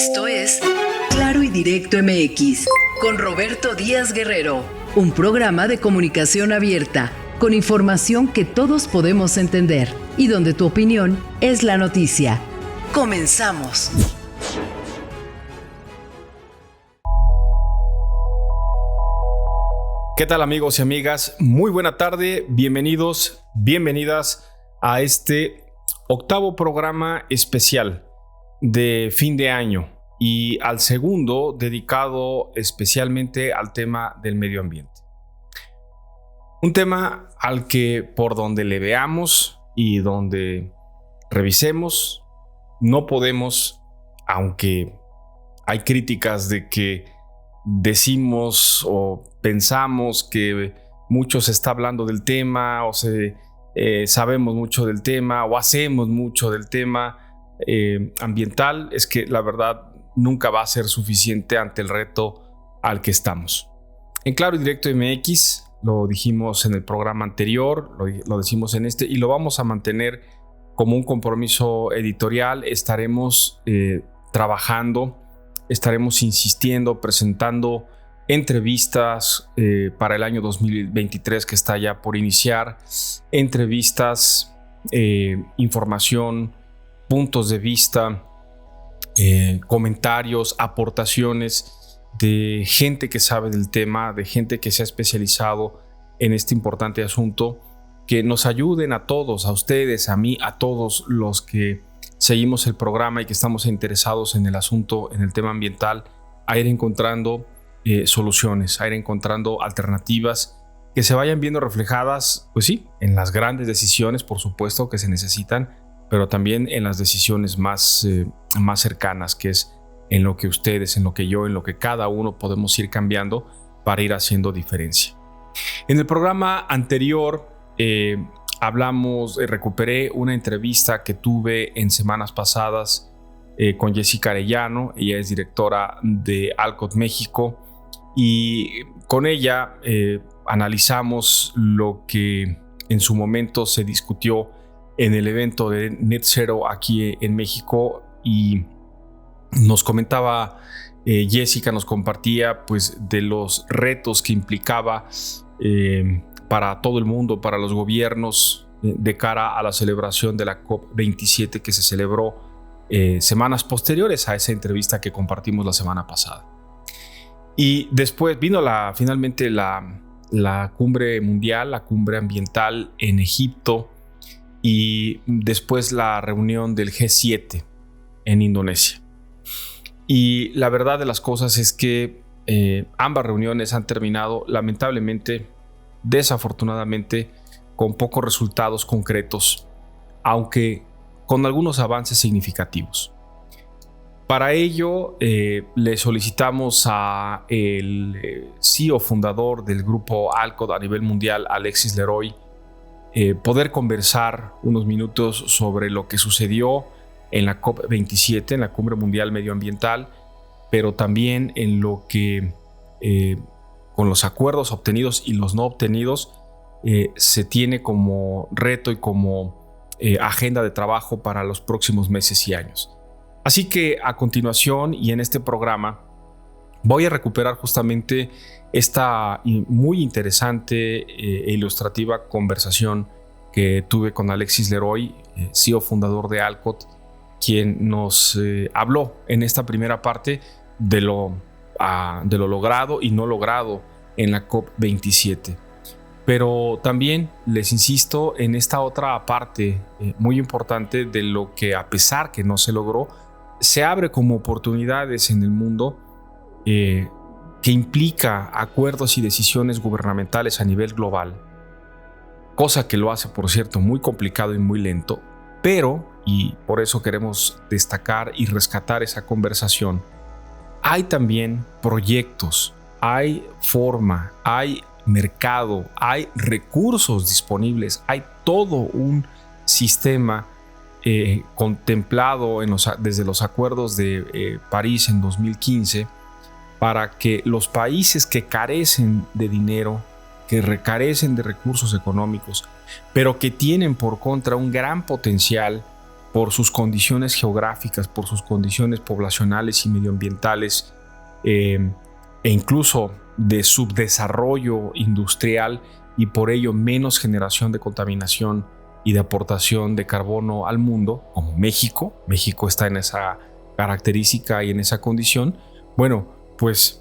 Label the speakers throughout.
Speaker 1: Esto es Claro y Directo MX con Roberto Díaz Guerrero, un programa de comunicación abierta con información que todos podemos entender y donde tu opinión es la noticia. Comenzamos.
Speaker 2: ¿Qué tal, amigos y amigas? Muy buena tarde, bienvenidos, bienvenidas a este octavo programa especial de fin de año y al segundo dedicado especialmente al tema del medio ambiente. Un tema al que por donde le veamos y donde revisemos, no podemos, aunque hay críticas de que decimos o pensamos que mucho se está hablando del tema o sabemos mucho del tema o hacemos mucho del tema ambiental, es que la verdad nunca va a ser suficiente ante el reto al que estamos. En Claro y Directo MX, lo dijimos en el programa anterior, lo decimos en este y lo vamos a mantener como un compromiso editorial. Estaremos trabajando, estaremos insistiendo, presentando entrevistas para el año 2023 que está ya por iniciar, entrevistas, información, puntos de vista, comentarios, aportaciones de gente que sabe del tema, de gente que se ha especializado en este importante asunto, que nos ayuden a todos, a ustedes, a mí, a todos los que seguimos el programa y que estamos interesados en el asunto, en el tema ambiental, a ir encontrando soluciones, a ir encontrando alternativas que se vayan viendo reflejadas, pues sí, en las grandes decisiones, por supuesto, que se necesitan, pero también en las decisiones más cercanas, que es en lo que ustedes, en lo que yo, en lo que cada uno podemos ir cambiando para ir haciendo diferencia. En el programa anterior recuperé una entrevista que tuve en semanas pasadas con Jessica Arellano. Ella es directora de Alcott México y con ella analizamos lo que en su momento se discutió en el evento de Net Zero aquí en México y nos comentaba Jessica, nos compartía pues de los retos que implicaba para todo el mundo, para los gobiernos, de cara a la celebración de la COP27 que se celebró semanas posteriores a esa entrevista que compartimos la semana pasada. Y después vino finalmente la cumbre mundial, la cumbre ambiental en Egipto y después la reunión del G7 en Indonesia. Y la verdad de las cosas es que ambas reuniones han terminado lamentablemente, desafortunadamente, con pocos resultados concretos, aunque con algunos avances significativos. Para ello, le solicitamos a el CEO fundador del grupo Alcott a nivel mundial, Alexis Leroy, poder conversar unos minutos sobre lo que sucedió en la COP27, en la Cumbre Mundial Medioambiental, pero también en lo que con los acuerdos obtenidos y los no obtenidos se tiene como reto y como agenda de trabajo para los próximos meses y años. Así que a continuación y en este programa voy a recuperar justamente esta muy interesante e ilustrativa conversación que tuve con Alexis Leroy, CEO fundador de Alcott, quien nos habló en esta primera parte de lo logrado y no logrado en la COP27. Pero también les insisto en esta otra parte muy importante de lo que, a pesar que no se logró, se abre como oportunidades en el mundo que implica acuerdos y decisiones gubernamentales a nivel global, cosa que lo hace, por cierto, muy complicado y muy lento, pero, y por eso queremos destacar y rescatar esa conversación, hay también proyectos, hay forma, hay mercado, hay recursos disponibles, hay todo un sistema contemplado desde los acuerdos de París en 2015 para que los países que carecen de dinero, que carecen de recursos económicos, pero que tienen por contra un gran potencial por sus condiciones geográficas, por sus condiciones poblacionales y medioambientales, e incluso de subdesarrollo industrial, y por ello menos generación de contaminación y de aportación de carbono al mundo, como México. México está en esa característica y en esa condición. Bueno, pues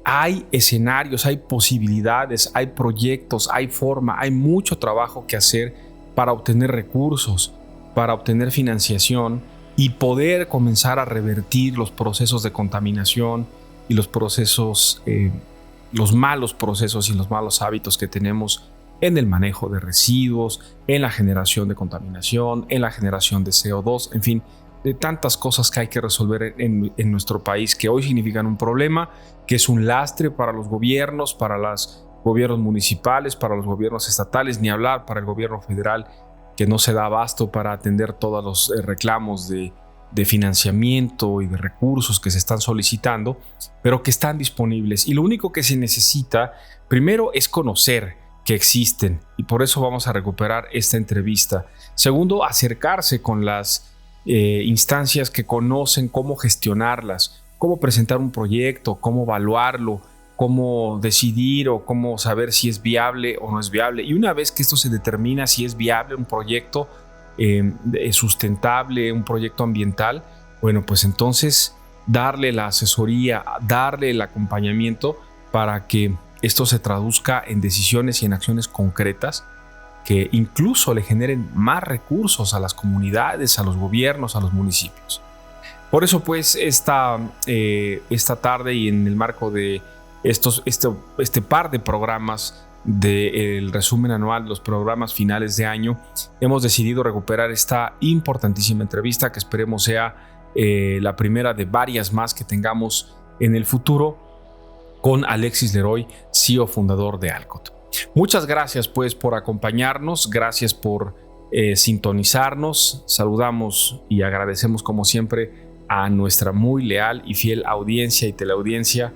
Speaker 2: hay escenarios, hay posibilidades, hay proyectos, hay forma, hay mucho trabajo que hacer para obtener recursos, para obtener financiación y poder comenzar a revertir los procesos de contaminación y los procesos, los malos procesos y los malos hábitos que tenemos en el manejo de residuos, en la generación de contaminación, en la generación de CO2, en fin, de tantas cosas que hay que resolver en nuestro país, que hoy significan un problema, que es un lastre para los gobiernos, para los gobiernos municipales, para los gobiernos estatales, ni hablar para el gobierno federal, que no se da abasto para atender todos los reclamos de financiamiento y de recursos que se están solicitando, pero que están disponibles. Y lo único que se necesita, primero, es conocer que existen, y por eso vamos a recuperar esta entrevista. Segundo, acercarse con las instancias que conocen cómo gestionarlas, cómo presentar un proyecto, cómo evaluarlo, cómo decidir o cómo saber si es viable o no es viable. Y una vez que esto se determina si es viable un proyecto sustentable, un proyecto ambiental, bueno, pues entonces darle la asesoría, darle el acompañamiento para que esto se traduzca en decisiones y en acciones concretas que incluso le generen más recursos a las comunidades, a los gobiernos, a los municipios. Por eso, pues, esta tarde y en el marco de este par de programas del resumen anual, los programas finales de año, hemos decidido recuperar esta importantísima entrevista que esperemos sea la primera de varias más que tengamos en el futuro con Alexis Leroy, CEO fundador de Alcott. Muchas gracias pues por acompañarnos, gracias por sintonizarnos, saludamos y agradecemos como siempre a nuestra muy leal y fiel audiencia y teleaudiencia.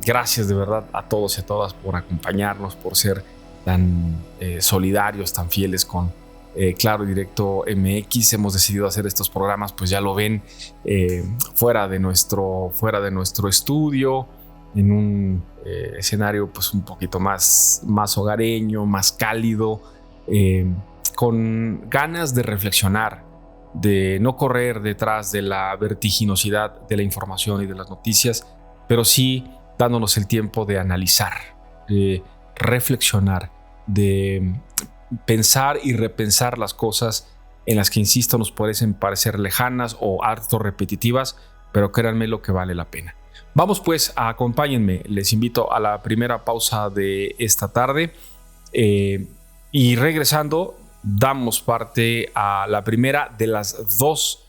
Speaker 2: Gracias de verdad a todos y a todas por acompañarnos, por ser tan solidarios, tan fieles con Claro y Directo MX. Hemos decidido hacer estos programas, pues ya lo ven, fuera de nuestro estudio, en un escenario pues un poquito más hogareño, más cálido, con ganas de reflexionar, de no correr detrás de la vertiginosidad de la información y de las noticias, pero sí dándonos el tiempo de analizar, de reflexionar, de pensar y repensar las cosas en las que, insisto, nos pueden parecer lejanas o harto repetitivas, pero créanme lo que vale la pena. Vamos pues, acompáñenme, les invito a la primera pausa de esta tarde y regresando damos parte a la primera de las dos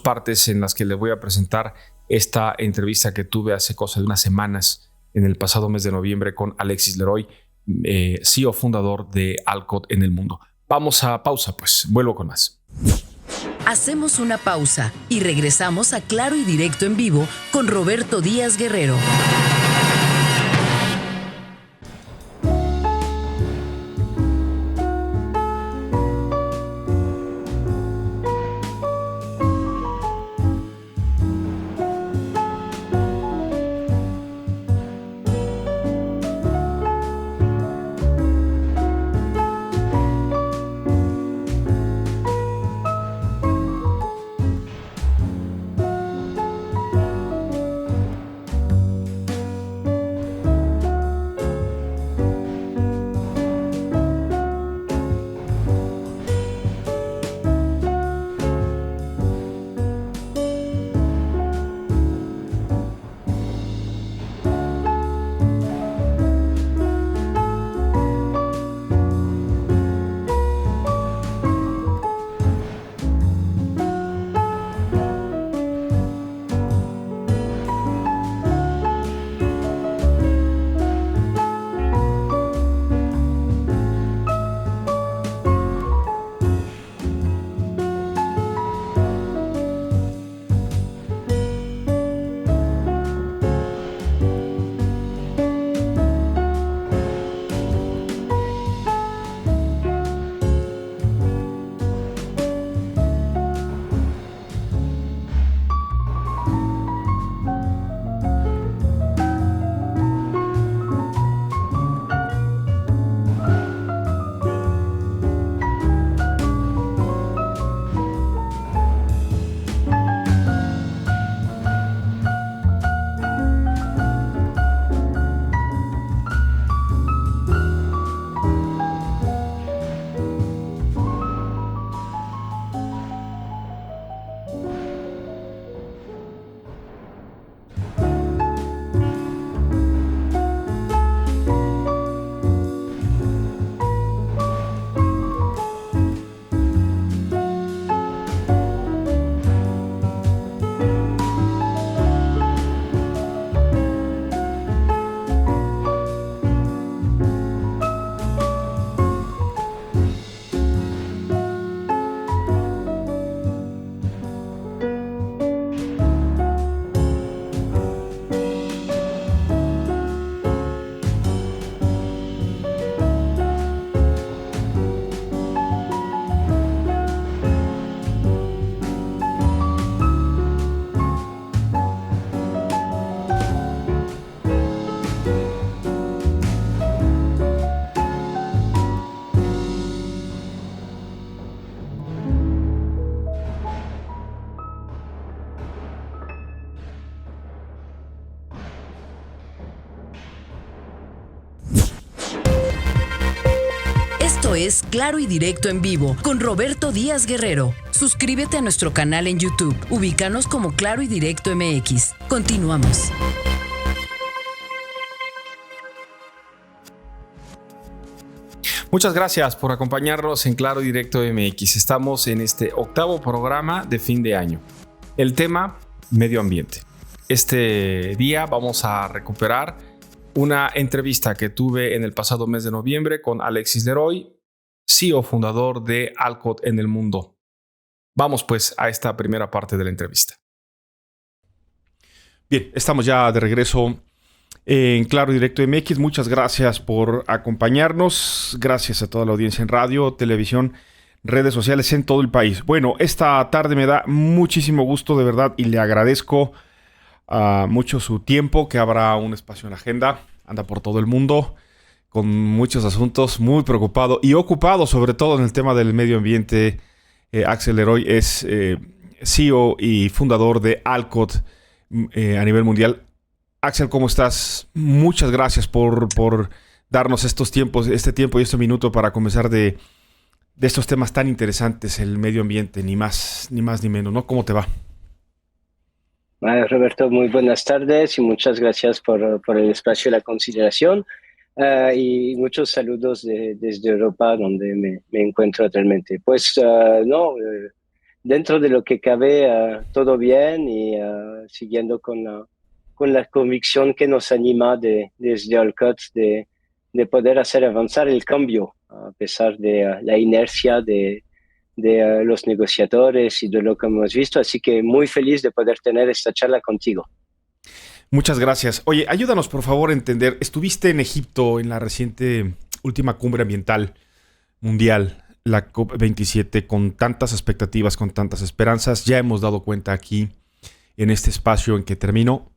Speaker 2: partes en las que les voy a presentar esta entrevista que tuve hace cosa de unas semanas, en el pasado mes de noviembre, con Alexis Leroy, CEO fundador de Alcott en el mundo. Vamos a pausa, pues vuelvo con más.
Speaker 1: Hacemos una pausa y regresamos a Claro y Directo en vivo con Roberto Díaz Guerrero. Esto es Claro y Directo en Vivo con Roberto Díaz Guerrero. Suscríbete a nuestro canal en YouTube. Ubícanos como Claro y Directo MX. Continuamos.
Speaker 2: Muchas gracias por acompañarnos en Claro y Directo MX. Estamos en este 8º programa de fin de año. El tema, medio ambiente. Este día vamos a recuperar una entrevista que tuve en el pasado mes de noviembre con Alexis Leroy, CEO fundador de Alcott en el mundo. Vamos pues a esta primera parte de la entrevista.
Speaker 3: Bien, estamos ya de regreso en Claro Directo MX. Muchas gracias por acompañarnos. Gracias a toda la audiencia en radio, televisión, redes sociales en todo el país. Bueno, esta tarde me da muchísimo gusto de verdad y le agradezco mucho su tiempo, que habrá un espacio en la agenda. Anda por todo el mundo con muchos asuntos, muy preocupado y ocupado sobre todo en el tema del medio ambiente. Axel Leroy es CEO y fundador de Alcott a nivel mundial. Axel, ¿cómo estás? Muchas gracias por darnos este tiempo y este minuto para conversar de estos temas tan interesantes, el medio ambiente, ni más ni menos, ¿no? ¿Cómo te va?
Speaker 4: Roberto, muy buenas tardes y muchas gracias por el espacio y la consideración. Y muchos saludos desde Europa, donde me encuentro actualmente. Pues dentro de lo que cabe, todo bien y siguiendo con la convicción que nos anima desde Alcott de poder hacer avanzar el cambio, a pesar de la inercia de los negociadores y de lo que hemos visto. Así que muy feliz de poder tener esta charla contigo.
Speaker 3: Muchas gracias. Oye, ayúdanos por favor a entender. Estuviste en Egipto en la reciente última cumbre ambiental mundial, la COP27, con tantas expectativas, con tantas esperanzas. Ya hemos dado cuenta aquí en este espacio en que terminó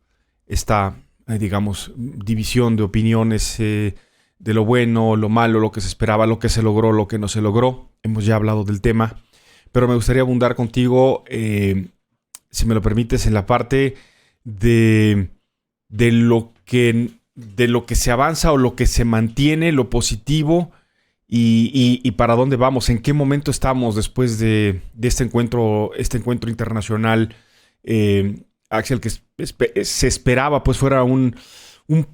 Speaker 3: esta, división de opiniones de lo bueno, lo malo, lo que se esperaba, lo que se logró, lo que no se logró. Hemos ya hablado del tema, pero me gustaría abundar contigo, si me lo permites, en la parte de lo que se avanza o lo que se mantiene, lo positivo y para dónde vamos, en qué momento estamos después de este encuentro internacional, Axel, que se esperaba pues fuera un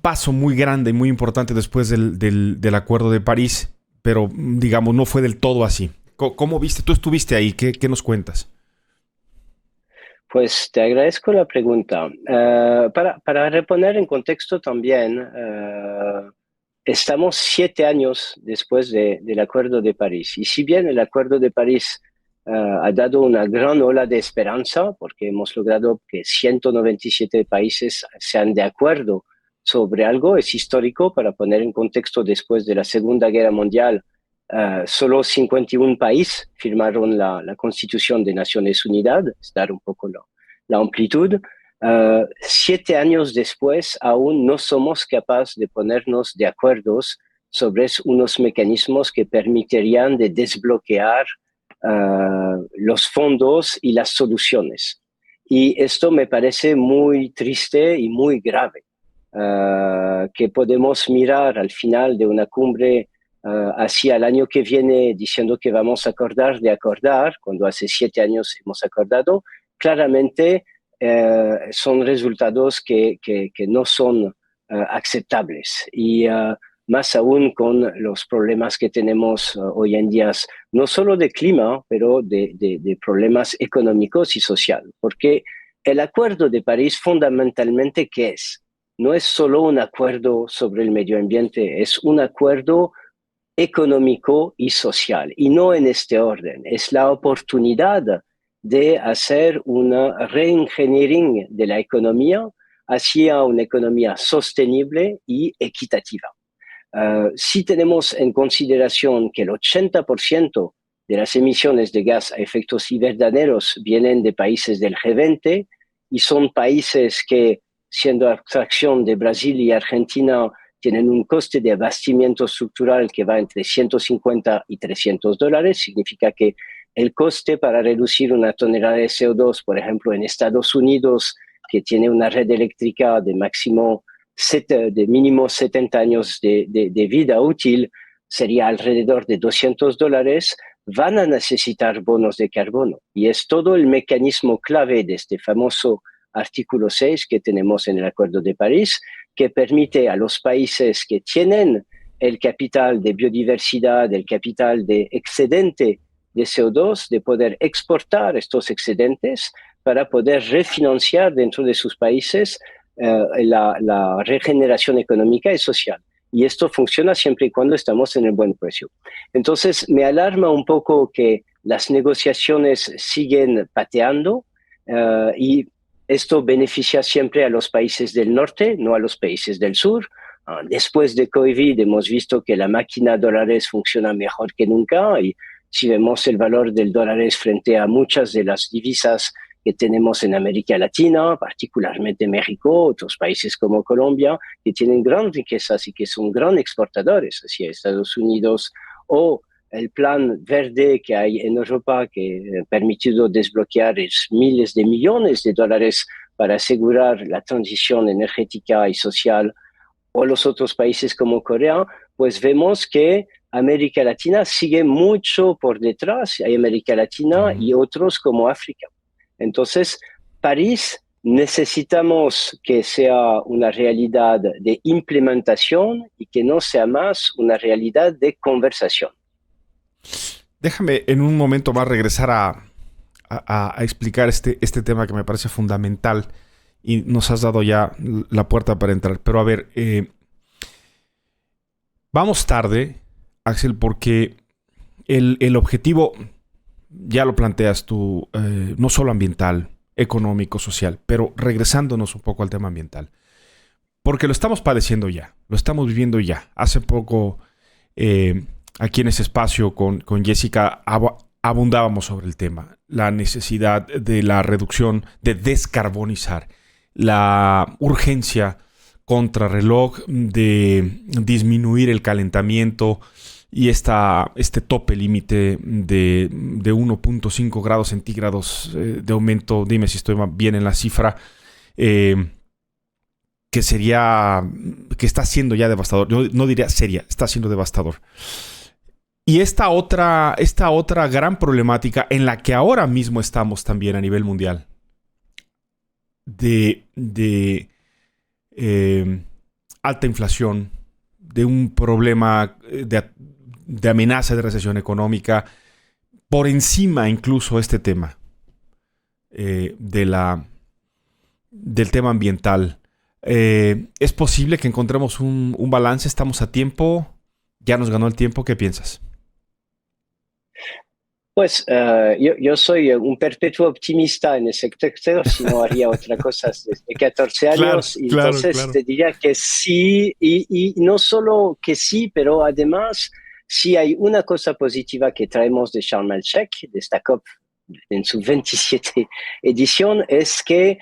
Speaker 3: paso muy grande y muy importante después del Acuerdo de París, pero digamos no fue del todo así. ¿Cómo viste? Tú estuviste ahí, ¿qué nos cuentas?
Speaker 4: Pues te agradezco la pregunta. Para reponer en contexto también, estamos 7 años después del Acuerdo de París. Y si bien el Acuerdo de París ha dado una gran ola de esperanza, porque hemos logrado que 197 países sean de acuerdo sobre algo, es histórico. Para poner en contexto, después de la Segunda Guerra Mundial, solo 51 países firmaron la Constitución de Naciones Unidas, es dar un poco la amplitud. 7 años después, aún no somos capaces de ponernos de acuerdo sobre unos mecanismos que permitirían de desbloquear los fondos y las soluciones. Y esto me parece muy triste y muy grave, que podemos mirar al final de una cumbre hacia el año que viene diciendo que vamos a acordar, cuando hace 7 años hemos acordado. Claramente son resultados que no son aceptables. Y más aún con los problemas que tenemos hoy en día, no solo de clima, pero de problemas económicos y sociales. Porque el Acuerdo de París fundamentalmente, ¿qué es? No es solo un acuerdo sobre el medio ambiente, es un acuerdo económico y social. Y no en este orden. Es la oportunidad de hacer una reingeniería de la economía hacia una economía sostenible y equitativa. Si tenemos en consideración que el 80% de las emisiones de gas a efectos invernaderos vienen de países del G20 y son países que, siendo abstracción de Brasil y Argentina, tienen un coste de abastecimiento estructural que va entre $150 y $300. Significa que el coste para reducir una tonelada de CO2, por ejemplo, en Estados Unidos, que tiene una red eléctrica de mínimo 70 años de vida útil, sería alrededor de $200, van a necesitar bonos de carbono. Y es todo el mecanismo clave de este famoso artículo 6 que tenemos en el Acuerdo de París, que permite a los países que tienen el capital de biodiversidad, el capital de excedente de CO2, de poder exportar estos excedentes para poder refinanciar dentro de sus países la regeneración económica y social. Y esto funciona siempre y cuando estamos en el buen precio. Entonces, me alarma un poco que las negociaciones siguen pateando y esto beneficia siempre a los países del norte, no a los países del sur. Después de COVID hemos visto que la máquina dólares funciona mejor que nunca y si vemos el valor del dólares frente a muchas de las divisas que tenemos en América Latina, particularmente México, otros países como Colombia, que tienen gran riquezas y que son gran exportadores hacia Estados Unidos, o el plan verde que hay en Europa que ha permitido desbloquear miles de millones de dólares para asegurar la transición energética y social, o los otros países como Corea, pues vemos que América Latina sigue mucho por detrás, hay América Latina y otros como África. Entonces, París necesitamos que sea una realidad de implementación y que no sea más una realidad de conversación.
Speaker 3: Déjame en un momento más regresar a explicar este tema que me parece fundamental y nos has dado ya la puerta para entrar. Pero a ver, vamos tarde, Axel, porque el objetivo, ya lo planteas tú, no solo ambiental, económico, social, pero regresándonos un poco al tema ambiental. Porque lo estamos padeciendo ya, lo estamos viviendo ya. Hace poco, aquí en ese espacio con Jessica, abundábamos sobre el tema. La necesidad de la reducción, de descarbonizar. La urgencia contrarreloj de disminuir el calentamiento y este tope límite de 1.5 grados centígrados de aumento, dime si estoy bien en la cifra, que está siendo ya devastador. Yo no diría seria, está siendo devastador. Y esta otra gran problemática en la que ahora mismo estamos también a nivel mundial, de alta inflación, de un problema de amenaza de recesión económica, por encima incluso este tema del tema ambiental. ¿Es posible que encontremos un balance? ¿Estamos a tiempo? ¿Ya nos ganó el tiempo? ¿Qué piensas?
Speaker 4: Pues yo soy un perpetuo optimista en ese sector, si no haría otra cosa desde 14 años.
Speaker 3: Claro,
Speaker 4: Entonces
Speaker 3: claro.
Speaker 4: te diría que sí, y no solo que sí, pero además sí hay una cosa positiva que traemos de Sharm el Sheikh, de esta COP en su 27 edición, es que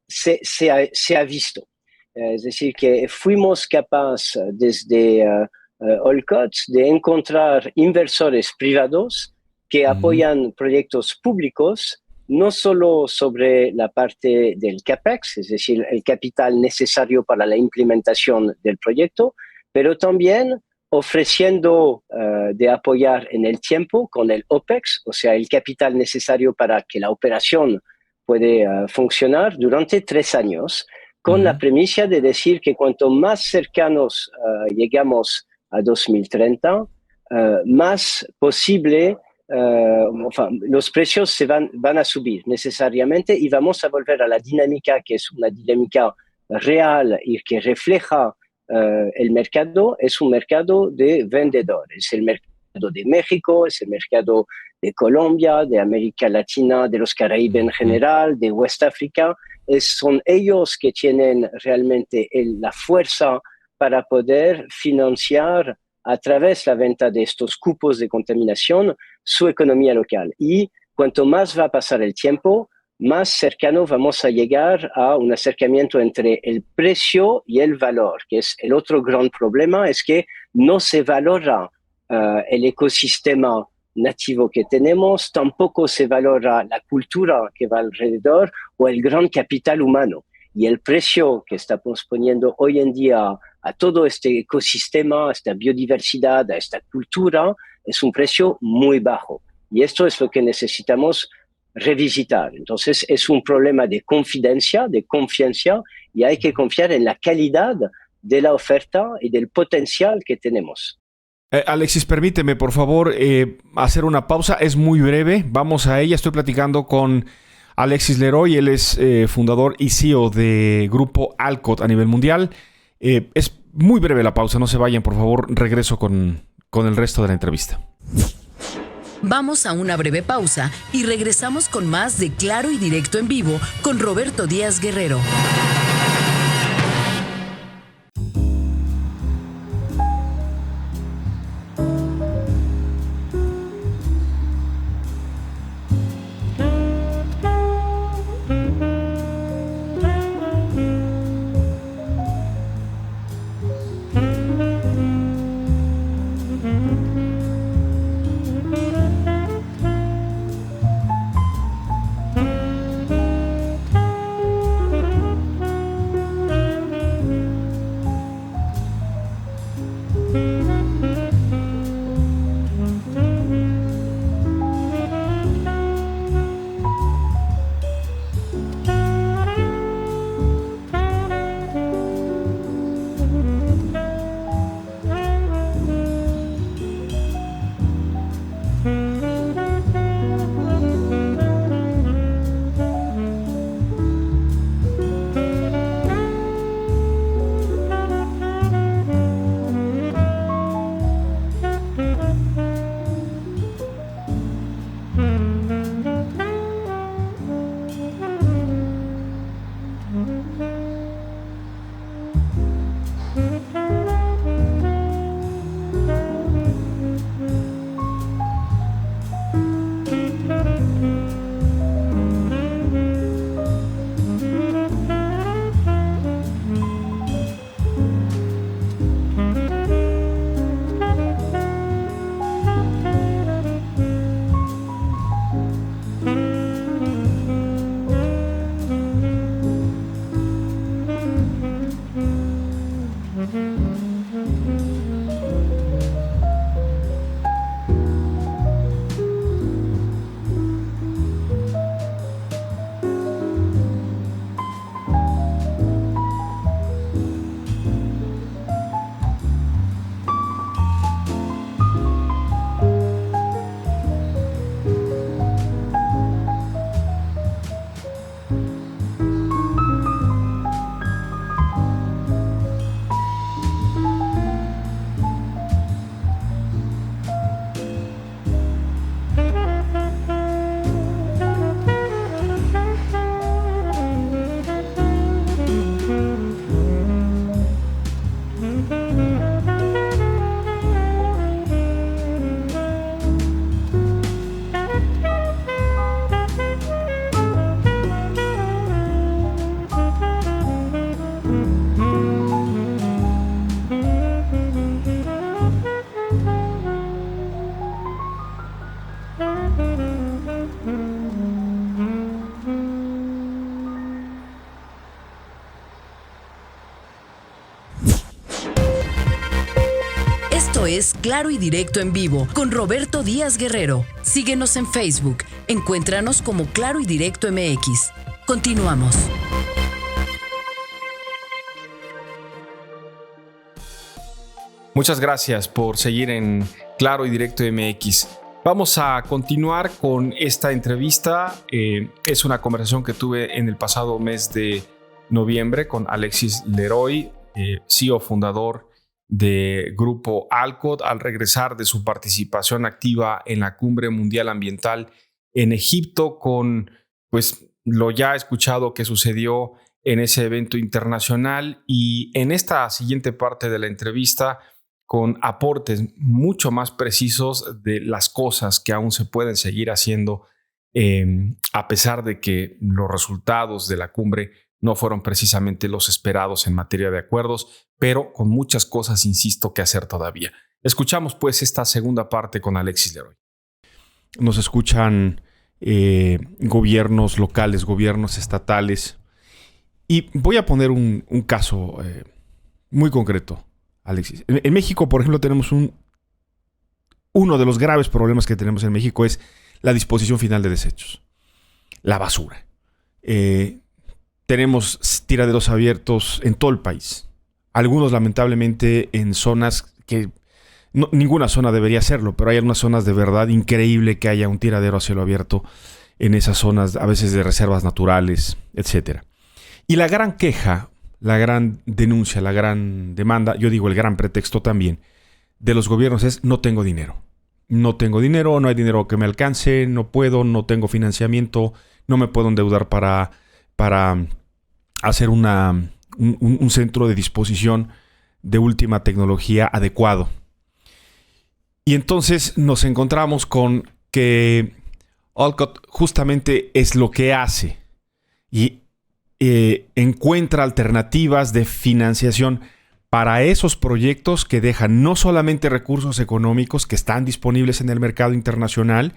Speaker 4: se ha visto. Es decir, que fuimos capaces desde Olcott de encontrar inversores privados que apoyan proyectos públicos, no solo sobre la parte del CAPEX, es decir, el capital necesario para la implementación del proyecto, pero también ofreciendo de apoyar en el tiempo con el OPEX, o sea, el capital necesario para que la operación pueda funcionar durante 3 años, con la premisa de decir que cuanto más cercanos llegamos a 2030, más posible, los precios van a subir necesariamente y vamos a volver a la dinámica que es una dinámica real y que refleja el mercado, es un mercado de vendedores, es el mercado de México, es el mercado de Colombia, de América Latina, de los Caraíbes en general, de West África. Son ellos que tienen realmente la fuerza para poder financiar a través de la venta de estos cupos de contaminación su economía local. Y cuanto más va a pasar el tiempo, más cercano vamos a llegar a un acercamiento entre el precio y el valor, que es el otro gran problema, es que no se valora el ecosistema nativo que tenemos, tampoco se valora la cultura que va alrededor o el gran capital humano. Y el precio que estamos poniendo hoy en día a todo este ecosistema, a esta biodiversidad, a esta cultura, es un precio muy bajo. Y esto es lo que necesitamos revisitar. Entonces, es un problema de confidencia, de confianza, y hay que confiar en la calidad de la oferta y del potencial que tenemos.
Speaker 3: Alexis, permíteme, por favor, hacer una pausa. Es muy breve. Vamos a ella. Estoy platicando con Alexis Leroy. Él es fundador y CEO de Grupo Alcott a nivel mundial. Es muy breve la pausa. No se vayan, por favor. Regreso con el resto de la entrevista.
Speaker 1: Vamos a una breve pausa y regresamos con más de Claro y Directo en Vivo con Roberto Díaz Guerrero. Esto es Claro y Directo en Vivo con Roberto Díaz Guerrero. Síguenos en Facebook. Encuéntranos como Claro y Directo MX. Continuamos.
Speaker 2: Muchas gracias por seguir en Claro y Directo MX. Vamos a continuar con esta entrevista. Es una conversación que tuve en el pasado mes de noviembre con Alexis Leroy, CEO fundador de Grupo Alcott, al regresar de su participación activa en la Cumbre Mundial Ambiental en Egipto, con pues lo ya escuchado que sucedió en ese evento internacional, y en esta siguiente parte de la entrevista con aportes mucho más precisos de las cosas que aún se pueden seguir haciendo, a pesar de que los resultados de la cumbre no fueron precisamente los esperados en materia de acuerdos, pero con muchas cosas, insisto, que hacer todavía. Escuchamos pues esta segunda parte con Alexis Leroy.
Speaker 3: Nos escuchan gobiernos locales, gobiernos estatales, y voy a poner un caso muy concreto, Alexis. En México, por ejemplo, tenemos uno de los graves problemas que tenemos en México es la disposición final de desechos, la basura. Tenemos tiraderos abiertos en todo el país. Algunos, lamentablemente, en zonas que ninguna zona debería hacerlo, pero hay algunas zonas de verdad increíble que haya un tiradero a cielo abierto en esas zonas, a veces de reservas naturales, etcétera. Y la gran queja, la gran denuncia, la gran demanda, yo digo el gran pretexto también, de los gobiernos es: no tengo dinero. No tengo dinero, no hay dinero que me alcance, no puedo, no tengo financiamiento, no me puedo endeudar para hacer un centro de disposición de última tecnología adecuado. Y entonces nos encontramos con que Alcott justamente es lo que hace y encuentra alternativas de financiación para esos proyectos que dejan no solamente recursos económicos que están disponibles en el mercado internacional,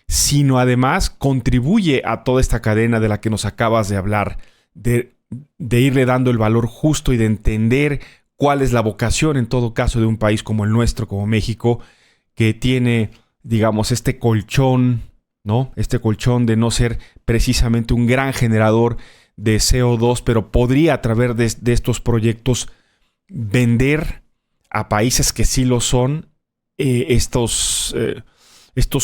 Speaker 3: sino además contribuye a toda esta cadena de la que nos acabas de hablar, de irle dando el valor justo y de entender cuál es la vocación en todo caso de un país como el nuestro, como México, que tiene, digamos, este colchón, ¿no? Este colchón de no ser precisamente un gran generador de CO2, pero podría a través de estos proyectos vender a países que sí lo son estos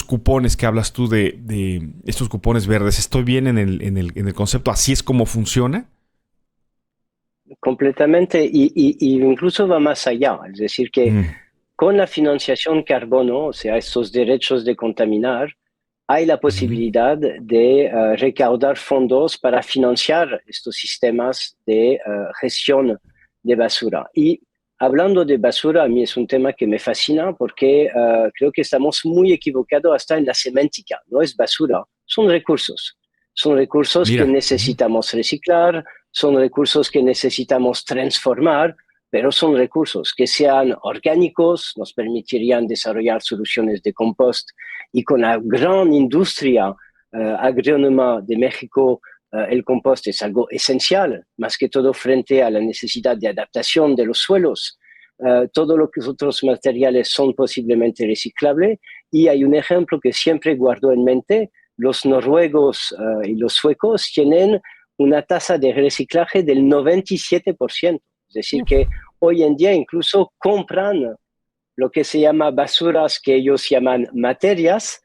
Speaker 3: cupones que hablas tú de estos cupones verdes. ¿Estoy bien en el concepto? ¿Así es como funciona?
Speaker 4: Completamente, y incluso va más allá, es decir, que con la financiación carbono, o sea, estos derechos de contaminar, hay la posibilidad de recaudar fondos para financiar estos sistemas de gestión de basura. Y hablando de basura, a mí es un tema que me fascina porque creo que estamos muy equivocados hasta en la semántica. No es basura, son recursos. Son recursos que necesitamos reciclar, son recursos que necesitamos transformar, pero son recursos que sean orgánicos, nos permitirían desarrollar soluciones de compost, y con la gran industria agrónoma de México, el compost es algo esencial, más que todo frente a la necesidad de adaptación de los suelos. Todo lo que otros materiales son posiblemente reciclables, y hay un ejemplo que siempre guardo en mente: los noruegos y los suecos tienen una tasa de reciclaje del 97%. Es decir, que hoy en día incluso compran lo que se llama basuras, que ellos llaman materias,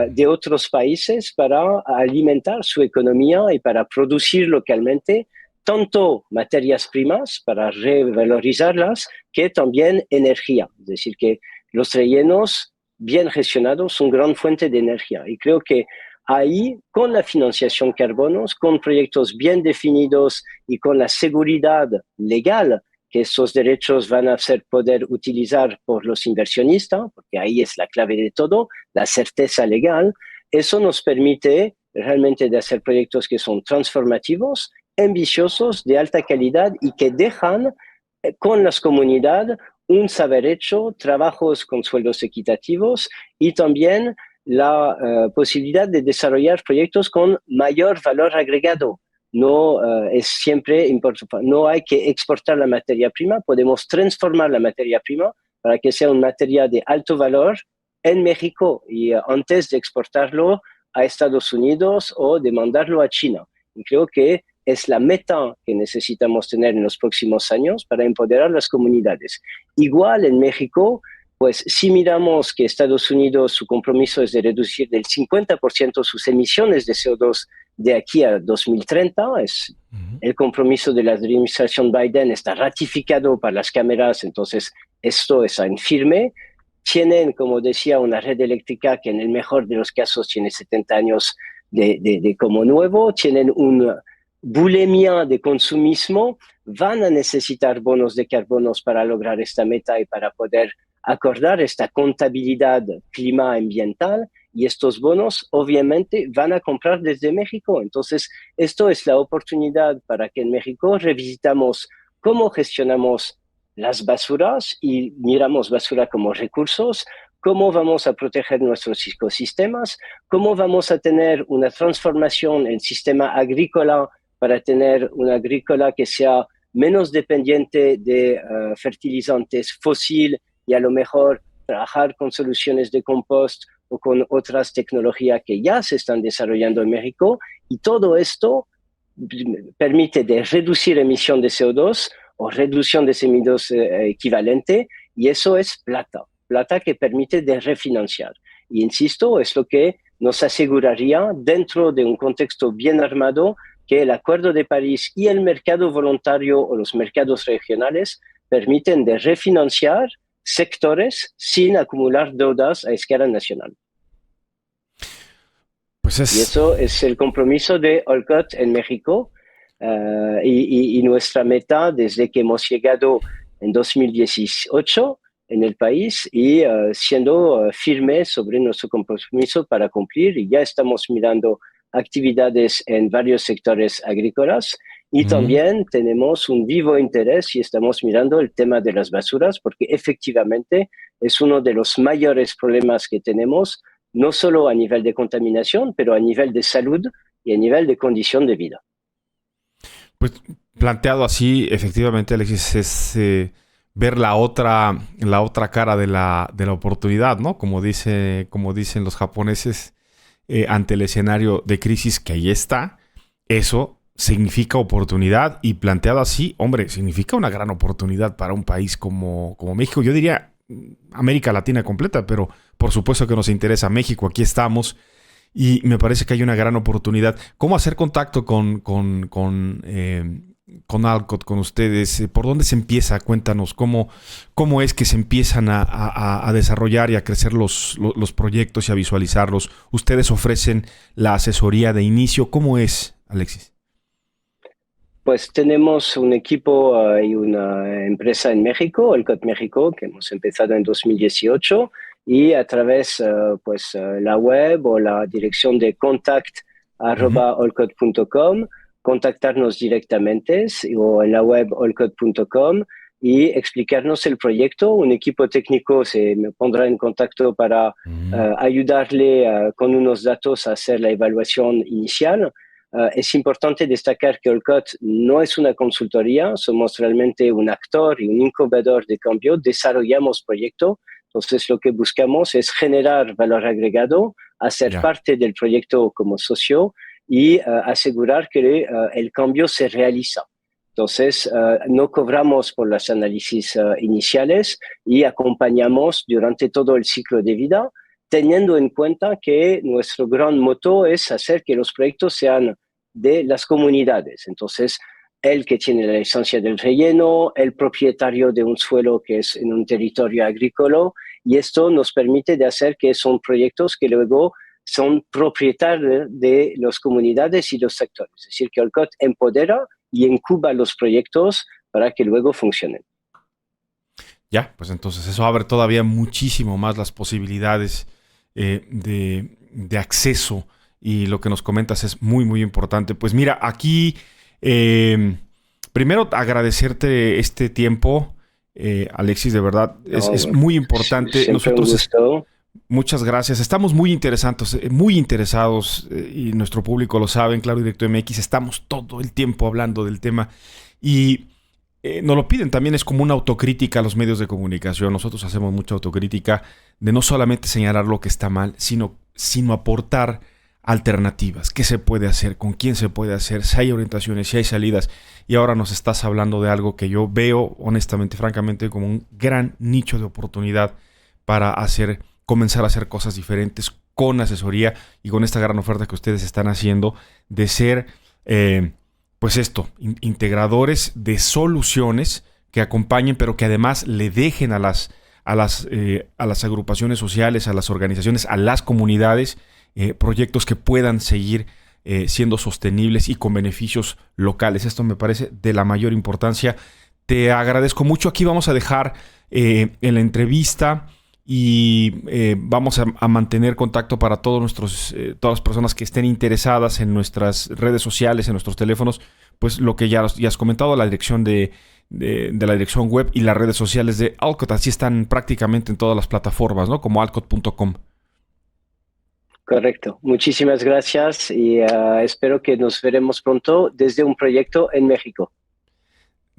Speaker 4: de otros países para alimentar su economía y para producir localmente tanto materias primas para revalorizarlas, que también energía. Es decir, que los rellenos bien gestionados son gran fuente de energía. Y creo que ahí, con la financiación carbonos, con proyectos bien definidos y con la seguridad legal que estos derechos van a poder utilizar por los inversionistas, porque ahí es la clave de todo, la certeza legal, eso nos permite realmente de hacer proyectos que son transformativos, ambiciosos, de alta calidad, y que dejan con las comunidades un saber hecho, trabajos con sueldos equitativos, y también la posibilidad de desarrollar proyectos con mayor valor agregado. No es siempre importante, no hay que exportar la materia prima, podemos transformar la materia prima para que sea una materia de alto valor en México, y antes de exportarlo a Estados Unidos o de mandarlo a China. Y creo que es la meta que necesitamos tener en los próximos años para empoderar las comunidades. Igual en México, pues si miramos que Estados Unidos, su compromiso es de reducir del 50% sus emisiones de CO2 de aquí a 2030, es el compromiso de la administración Biden, está ratificado por las cámaras, entonces esto está en firme. Tienen, como decía, una red eléctrica que en el mejor de los casos tiene 70 años de como nuevo, tienen una bulimia de consumismo, van a necesitar bonos de carbonos para lograr esta meta y para poder acordar esta contabilidad clima ambiental, y estos bonos obviamente van a comprar desde México. Entonces, esto es la oportunidad para que en México revisitamos cómo gestionamos las basuras y miramos basura como recursos, cómo vamos a proteger nuestros ecosistemas, cómo vamos a tener una transformación en el sistema agrícola para tener una agrícola que sea menos dependiente de fertilizantes fósiles y a lo mejor trabajar con soluciones de compost o con otras tecnologías que ya se están desarrollando en México. Y todo esto permite de reducir emisión de CO2 o reducción de CO2 equivalente, y eso es plata que permite de refinanciar. Y insisto, es lo que nos aseguraría, dentro de un contexto bien armado, que el Acuerdo de París y el mercado voluntario o los mercados regionales permiten de refinanciar sectores sin acumular deudas a escala nacional.
Speaker 3: Pues
Speaker 4: Y eso es el compromiso de Olcott en México, y nuestra meta desde que hemos llegado en 2018 en el país, y siendo firmes sobre nuestro compromiso para cumplir. Y ya estamos mirando actividades en varios sectores agrícolas, y también tenemos un vivo interés y estamos mirando el tema de las basuras, porque efectivamente es uno de los mayores problemas que tenemos, no solo a nivel de contaminación, pero a nivel de salud y a nivel de condición de vida.
Speaker 3: Pues planteado así, efectivamente, Alexis, es ver la otra cara de la oportunidad, ¿no? Como dicen los japoneses, ante el escenario de crisis que ahí está. Eso significa oportunidad, y planteado así, hombre, significa una gran oportunidad para un país como México. Yo diría América Latina completa, pero por supuesto que nos interesa México. Aquí estamos. Y me parece que hay una gran oportunidad. ¿Cómo hacer contacto con Alcott, con ustedes? ¿Por dónde se empieza? Cuéntanos, ¿cómo es que se empiezan a desarrollar y a crecer los proyectos y a visualizarlos? ¿Ustedes ofrecen la asesoría de inicio? ¿Cómo es, Alexis?
Speaker 4: Pues tenemos un equipo y una empresa en México, Olcott México, que hemos empezado en 2018, y a través la web o la dirección de contact@olcott.com, contactarnos directamente, o en la web olcott.com, y explicarnos el proyecto. Un equipo técnico se me pondrá en contacto para ayudarle con unos datos a hacer la evaluación inicial. Es importante destacar que Olcott no es una consultoría, somos realmente un actor y un incubador de cambio. Desarrollamos proyectos. Entonces, lo que buscamos es generar valor agregado, hacer parte del proyecto como socio, y asegurar que el cambio se realiza. Entonces, no cobramos por los análisis iniciales, y acompañamos durante todo el ciclo de vida, teniendo en cuenta que nuestro gran moto es hacer que los proyectos sean de las comunidades. Entonces, el que tiene la licencia del relleno, el propietario de un suelo que es en un territorio agrícola, y esto nos permite de hacer que son proyectos que luego son propietarios de las comunidades y los sectores. Es decir, que Olcott empodera y incuba los proyectos para que luego funcionen.
Speaker 3: Ya, pues entonces eso abre todavía muchísimo más las posibilidades de acceso, y lo que nos comentas es muy, muy importante. Pues mira, aquí primero agradecerte este tiempo, Alexis, de verdad, es muy importante. Nosotros muchas gracias. Estamos muy interesados, y nuestro público lo sabe, en Claro Directo MX estamos todo el tiempo hablando del tema, y nos lo piden también. Es como una autocrítica a los medios de comunicación. Nosotros hacemos mucha autocrítica de no solamente señalar lo que está mal, sino aportar alternativas. ¿Qué se puede hacer? ¿Con quién se puede hacer? Si hay orientaciones, si hay salidas. Y ahora nos estás hablando de algo que yo veo, honestamente, francamente, como un gran nicho de oportunidad para comenzar a hacer cosas diferentes con asesoría, y con esta gran oferta que ustedes están haciendo de ser integradores de soluciones que acompañen, pero que además le dejen a las agrupaciones sociales, a las organizaciones, a las comunidades, proyectos que puedan seguir siendo sostenibles y con beneficios locales. Esto me parece de la mayor importancia. Te agradezco mucho. Aquí vamos a dejar en la entrevista, y vamos a mantener contacto para todas las personas que estén interesadas en nuestras redes sociales, en nuestros teléfonos, pues lo que ya has comentado, la dirección de la dirección web y las redes sociales de Alcott. Así están prácticamente en todas las plataformas, ¿no? Como alcott.com.
Speaker 4: Correcto. Muchísimas gracias, y espero que nos veremos pronto desde un proyecto en México.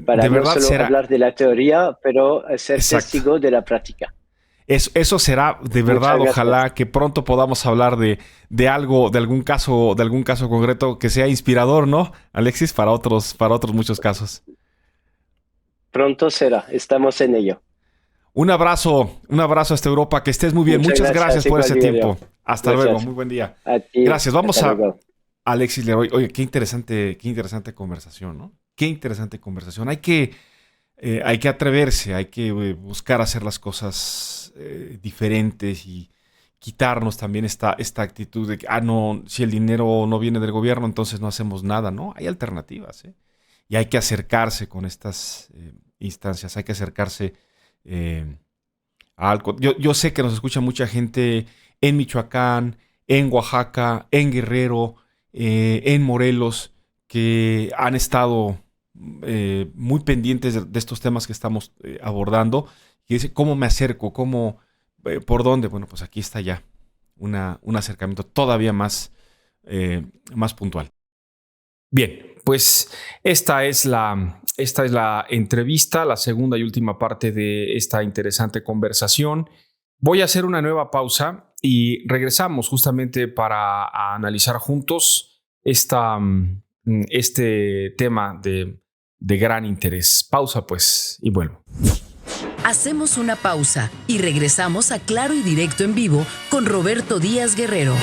Speaker 4: Para
Speaker 3: de
Speaker 4: no
Speaker 3: verdad
Speaker 4: solo hablar de la teoría, pero ser
Speaker 3: Exacto.
Speaker 4: testigo de la práctica.
Speaker 3: Eso será de verdad,
Speaker 4: Muchas
Speaker 3: ojalá
Speaker 4: gracias.
Speaker 3: que pronto podamos hablar de algo, de algún caso concreto que sea inspirador, ¿no, Alexis? Para otros muchos casos.
Speaker 4: Pronto será, estamos en ello.
Speaker 3: Un abrazo hasta Europa, que estés muy bien.
Speaker 4: Muchas
Speaker 3: Muchas gracias
Speaker 4: gracias,
Speaker 3: por
Speaker 4: igual
Speaker 3: ese
Speaker 4: Liberio.
Speaker 3: tiempo. Hasta luego,
Speaker 4: Gracias
Speaker 3: muy buen día.
Speaker 4: a ti,
Speaker 3: Gracias. Vamos
Speaker 4: hasta
Speaker 3: a
Speaker 4: luego.
Speaker 3: Alexis Leroy. Oye, qué interesante conversación, ¿no? Qué interesante conversación. Hay que atreverse, hay que buscar hacer las cosas diferentes y quitarnos también esta actitud de que, no, si el dinero no viene del gobierno, entonces no hacemos nada, ¿no? Hay alternativas, ¿eh? Y hay que acercarse con estas instancias, hay que acercarse a algo. Yo sé que nos escucha mucha gente en Michoacán, en Oaxaca, en Guerrero, en Morelos, que han estado muy pendientes de estos temas que estamos abordando. Y dice, ¿cómo me acerco? ¿Por dónde? Bueno, pues aquí está ya un acercamiento todavía más puntual.
Speaker 2: Bien, pues esta es la entrevista, la segunda y última parte de esta interesante conversación. Voy a hacer una nueva pausa y regresamos justamente para analizar juntos este tema de gran interés. Pausa pues y vuelvo.
Speaker 1: Hacemos una pausa y regresamos a Claro y Directo en Vivo con Roberto Díaz Guerrero.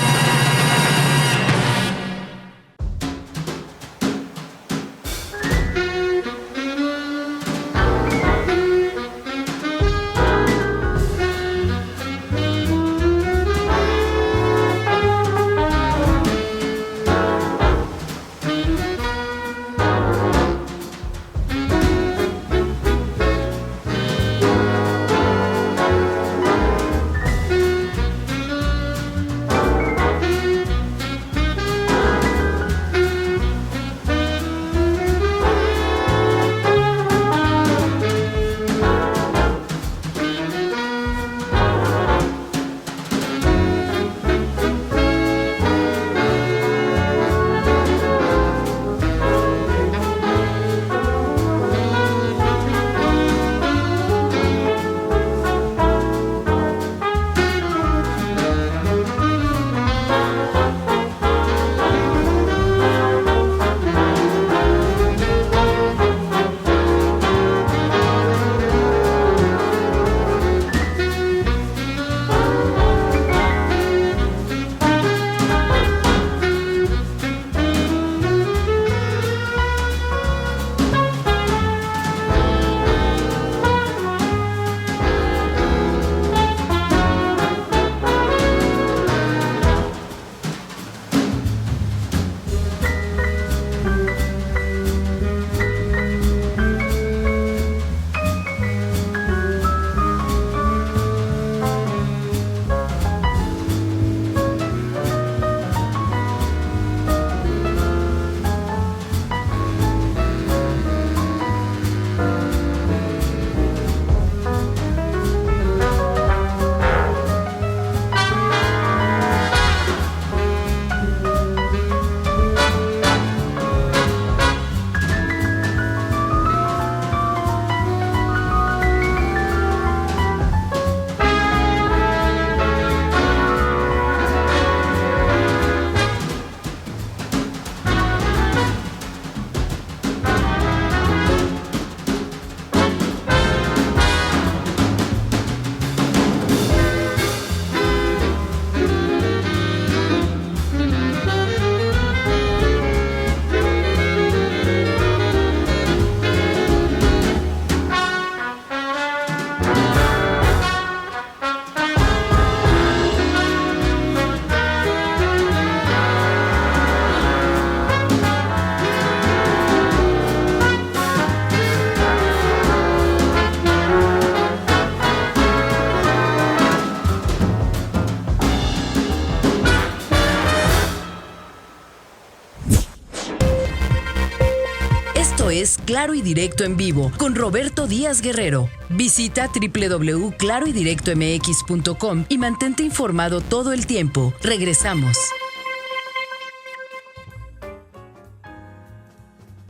Speaker 1: Esto es Claro y Directo en Vivo con Roberto Díaz Guerrero. Visita www.claroydirectomx.com y mantente informado todo el tiempo. Regresamos.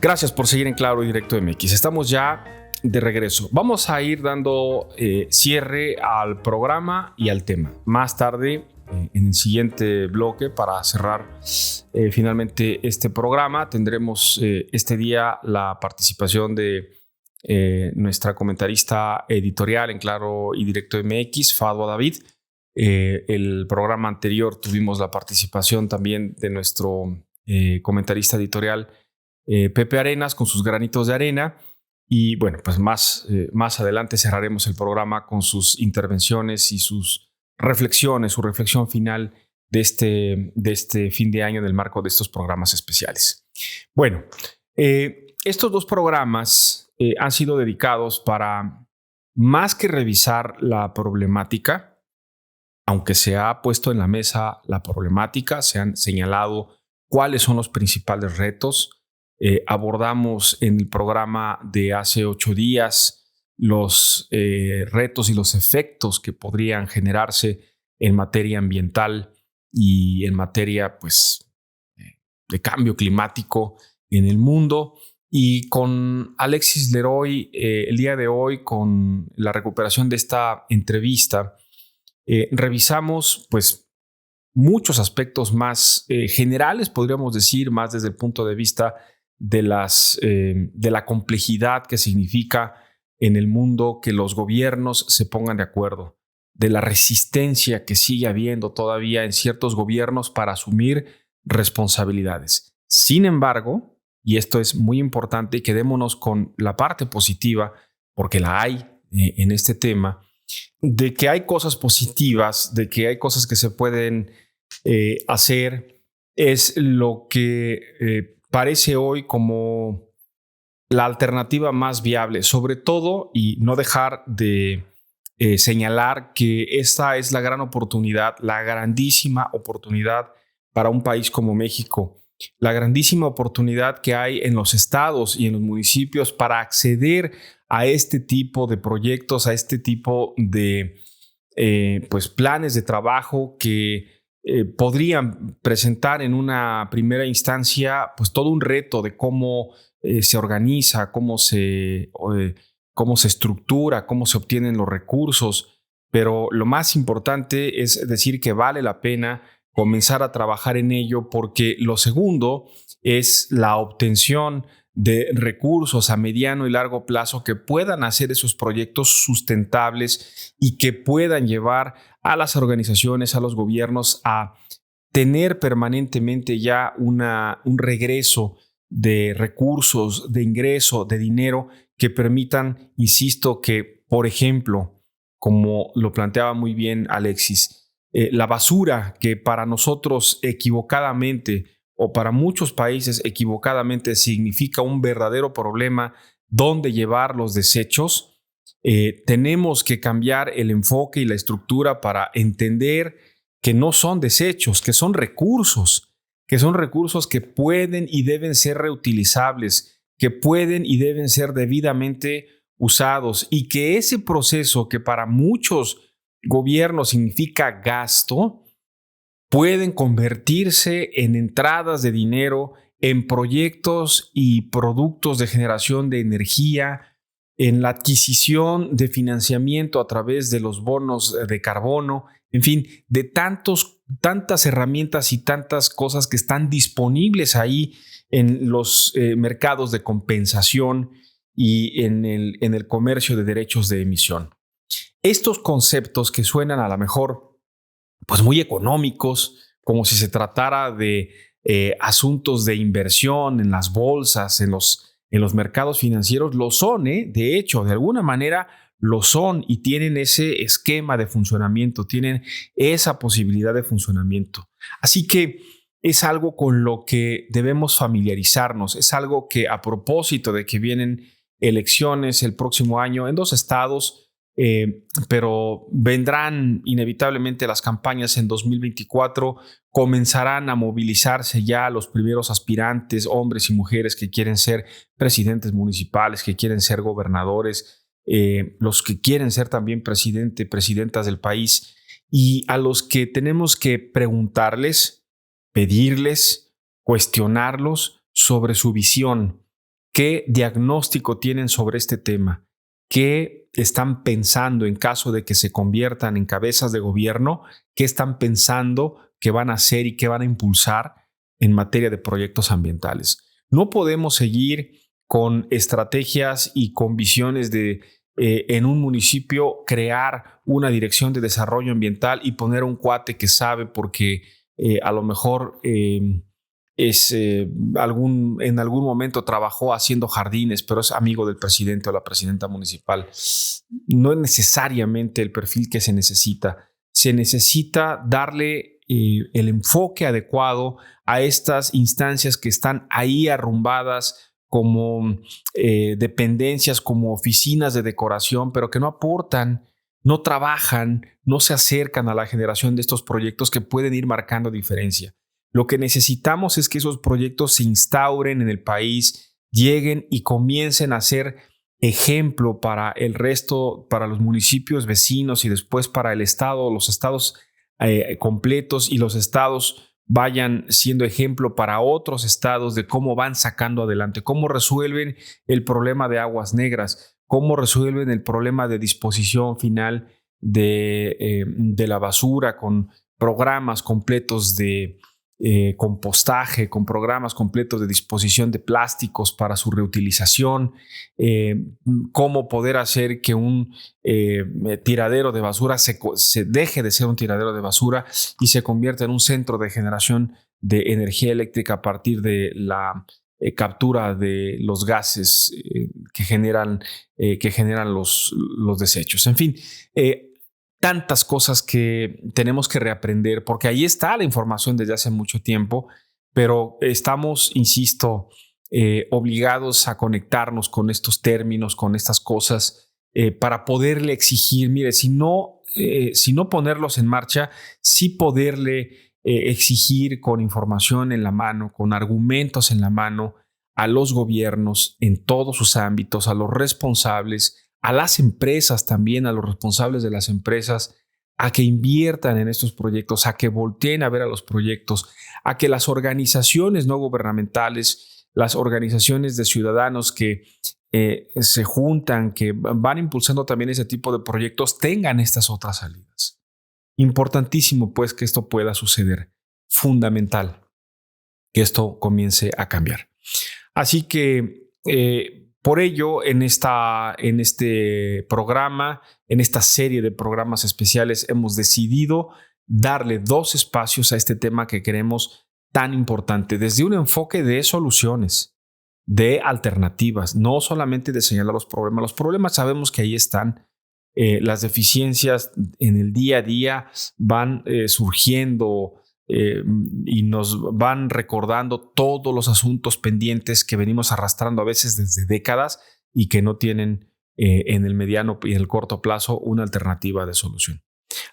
Speaker 2: Gracias por seguir en Claro y Directo MX. Estamos ya de regreso. Vamos a ir dando cierre al programa y al tema. Más tarde, en el siguiente bloque, para cerrar finalmente este programa, tendremos este día la participación de nuestra comentarista editorial en Claro y Directo MX, Fadwa David. El programa anterior tuvimos la participación también de nuestro comentarista editorial Pepe Arenas con sus granitos de arena. Y bueno, pues más adelante cerraremos el programa con sus intervenciones y sus reflexiones, su reflexión final de este fin de año en el marco de estos programas especiales. Bueno, estos dos programas han sido dedicados para, más que revisar la problemática, aunque se ha puesto en la mesa la problemática, se han señalado cuáles son los principales retos. Abordamos en el programa de hace 8 días los retos y los efectos que podrían generarse en materia ambiental y en materia, pues, de cambio climático en el mundo. Y con Alexis Leroy, el día de hoy, con la recuperación de esta entrevista, revisamos, pues, muchos aspectos más generales, podríamos decir, más desde el punto de vista de la complejidad que significa en el mundo que los gobiernos se pongan de acuerdo, de la resistencia que sigue habiendo todavía en ciertos gobiernos para asumir responsabilidades. Sin embargo, y esto es muy importante, y quedémonos con la parte positiva, porque la hay en este tema, de que hay cosas positivas, de que hay cosas que se pueden hacer, es lo que parece hoy como la alternativa más viable, sobre todo, y no dejar de señalar que esta es la gran oportunidad, la grandísima oportunidad para un país como México, la grandísima oportunidad que hay en los estados y en los municipios para acceder a este tipo de proyectos, a este tipo de pues planes de trabajo que podrían presentar en una primera instancia pues todo un reto de cómo se organiza, cómo se estructura, cómo se obtienen los recursos, pero lo más importante es decir que vale la pena comenzar a trabajar en ello, porque lo segundo es la obtención de recursos a mediano y largo plazo que puedan hacer esos proyectos sustentables y que puedan llevar a las organizaciones, a los gobiernos a tener permanentemente ya un regreso de recursos, de ingreso, de dinero que permitan, insisto, que, por ejemplo, como lo planteaba muy bien Alexis, la basura que para nosotros equivocadamente o para muchos países equivocadamente significa un verdadero problema donde llevar los desechos, tenemos que cambiar el enfoque y la estructura para entender que no son desechos, que son recursos que pueden y deben ser reutilizables, que pueden y deben ser debidamente usados, y que ese proceso que para muchos gobiernos significa gasto, pueden convertirse en entradas de dinero, en proyectos y productos de generación de energía, en la adquisición de financiamiento a través de los bonos de carbono, en fin, de tantas herramientas y tantas cosas que están disponibles ahí en los mercados de compensación y en el comercio de derechos de emisión. Estos conceptos que suenan a lo mejor pues muy económicos, como si se tratara de asuntos de inversión en las bolsas, en los mercados financieros, lo son, de hecho, de alguna manera lo son, y tienen ese esquema de funcionamiento, tienen esa posibilidad de funcionamiento. Así que es algo con lo que debemos familiarizarnos, es algo que, a propósito de que vienen elecciones el próximo año en 2 estados, pero vendrán inevitablemente las campañas en 2024, comenzarán a movilizarse ya los primeros aspirantes, hombres y mujeres que quieren ser presidentes municipales, que quieren ser gobernadores, los que quieren ser también presidentas del país, y a los que tenemos que preguntarles, pedirles, cuestionarlos sobre su visión, ¿Qué diagnóstico tienen sobre este tema? ¿Qué están pensando en caso de que se conviertan en cabezas de gobierno? ¿Qué están pensando que van a hacer y qué van a impulsar en materia de proyectos ambientales? No podemos seguir con estrategias y con visiones de en un municipio crear una dirección de desarrollo ambiental y poner a un cuate que sabe porque a lo mejor en algún momento trabajó haciendo jardines, pero es amigo del presidente o la presidenta municipal. No es necesariamente el perfil que se necesita. Se necesita darle el enfoque adecuado a estas instancias que están ahí arrumbadas como dependencias, como oficinas de decoración, pero que no aportan, no trabajan, no se acercan a la generación de estos proyectos que pueden ir marcando diferencia. Lo que necesitamos es que esos proyectos se instauren en el país, lleguen y comiencen a ser ejemplo para el resto, para los municipios vecinos y después para el estado, los estados completos, y los estados vayan siendo ejemplo para otros estados de cómo van sacando adelante, cómo resuelven el problema de aguas negras, cómo resuelven el problema de disposición final de la basura con programas completos de compostaje, con programas completos de disposición de plásticos para su reutilización, cómo poder hacer que un tiradero de basura se deje de ser un tiradero de basura y se convierta en un centro de generación de energía eléctrica a partir de la captura de los gases que generan los desechos. En fin, tantas cosas que tenemos que reaprender, porque ahí está la información desde hace mucho tiempo, pero estamos, insisto, obligados a conectarnos con estos términos, con estas cosas, para poderle exigir, mire, si no ponerlos en marcha, sí poderle exigir con información en la mano, con argumentos en la mano, a los gobiernos en todos sus ámbitos, a los responsables, a las empresas también, a los responsables de las empresas, a que inviertan en estos proyectos, a que volteen a ver a los proyectos, a que las organizaciones no gubernamentales, las organizaciones de ciudadanos que se juntan, que van impulsando también ese tipo de proyectos, tengan estas otras salidas. Importantísimo, pues, que esto pueda suceder. Fundamental que esto comience a cambiar. Así que por ello, en este programa, en esta serie de programas especiales, hemos decidido darle 2 espacios a este tema que creemos tan importante, desde un enfoque de soluciones, de alternativas, no solamente de señalar los problemas. Los problemas sabemos que ahí están. Las deficiencias en el día a día van surgiendo y nos van recordando todos los asuntos pendientes que venimos arrastrando a veces desde décadas y que no tienen en el mediano y en el corto plazo una alternativa de solución.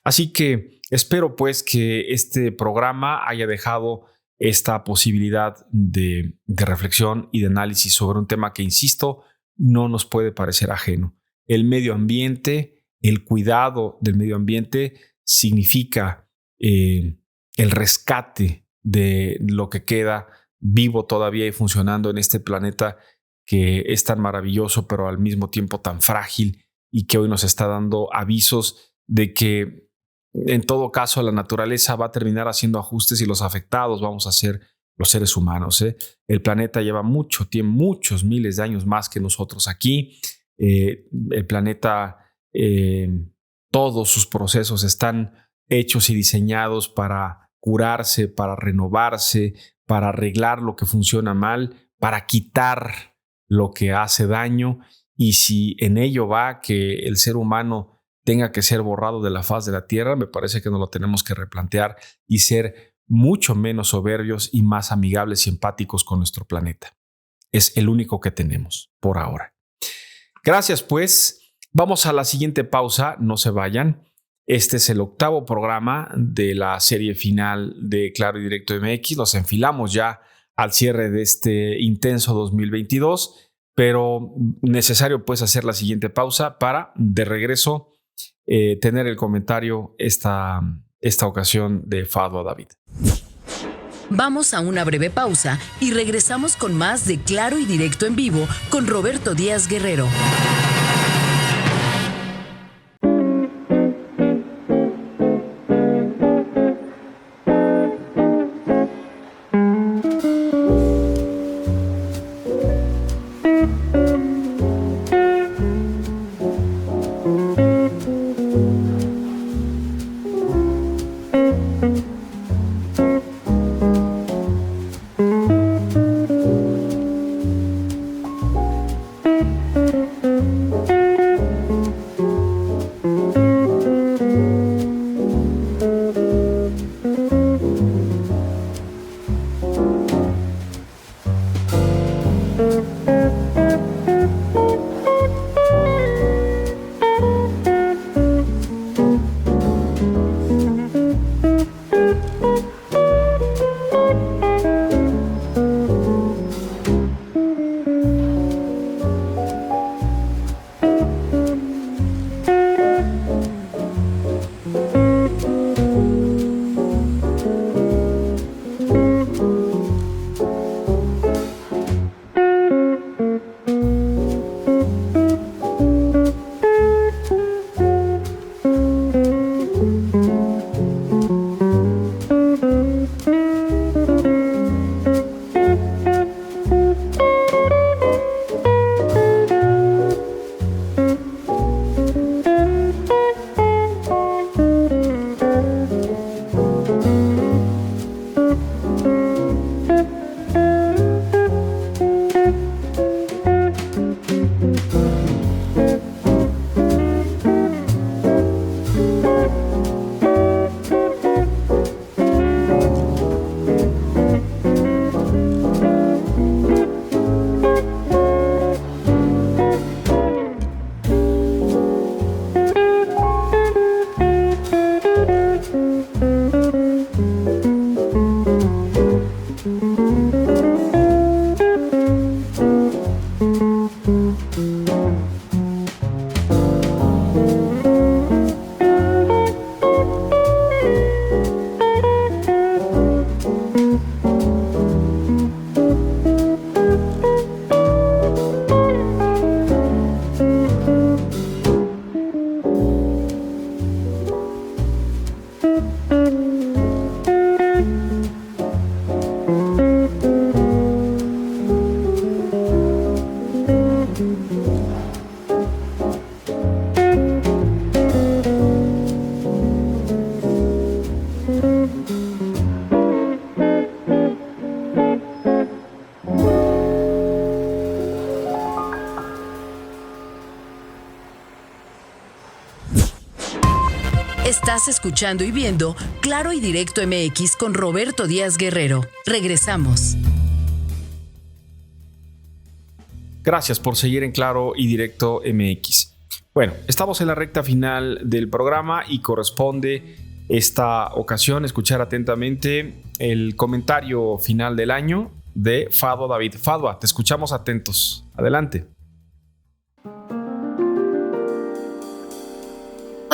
Speaker 2: Así que espero pues que este programa haya dejado esta posibilidad de reflexión y de análisis sobre un tema que, insisto, no nos puede parecer ajeno. El medio ambiente, el cuidado del medio ambiente significa el rescate de lo que queda vivo todavía y funcionando en este planeta que es tan maravilloso, pero al mismo tiempo tan frágil, y que hoy nos está dando avisos de que en todo caso la naturaleza va a terminar haciendo ajustes y los afectados vamos a ser los seres humanos. El planeta lleva mucho tiempo, muchos miles de años más que nosotros aquí. El planeta, todos sus procesos están hechos y diseñados para curarse, para renovarse, para arreglar lo que funciona mal, para quitar lo que hace daño. Y si en ello va que el ser humano tenga que ser borrado de la faz de la tierra, me parece que nos lo tenemos que replantear y ser mucho menos soberbios y más amigables y empáticos con nuestro planeta. Es el único que tenemos por ahora. Gracias, pues. Vamos a la siguiente pausa, no se vayan. Este es el 8º programa de la serie final de Claro y Directo MX. Nos enfilamos ya al cierre de este intenso 2022, pero necesario pues hacer la siguiente pausa para, de regreso, tener el comentario esta ocasión de Fado a David.
Speaker 1: Vamos a una breve pausa y regresamos con más de Claro y Directo en Vivo con Roberto Díaz Guerrero. Estás escuchando y viendo Claro y Directo MX con Roberto Díaz Guerrero. Regresamos.
Speaker 2: Gracias por seguir en Claro y Directo MX. Bueno, estamos en la recta final del programa y corresponde esta ocasión escuchar atentamente el comentario final del año de Fadwa David. Fadwa, te escuchamos atentos. Adelante.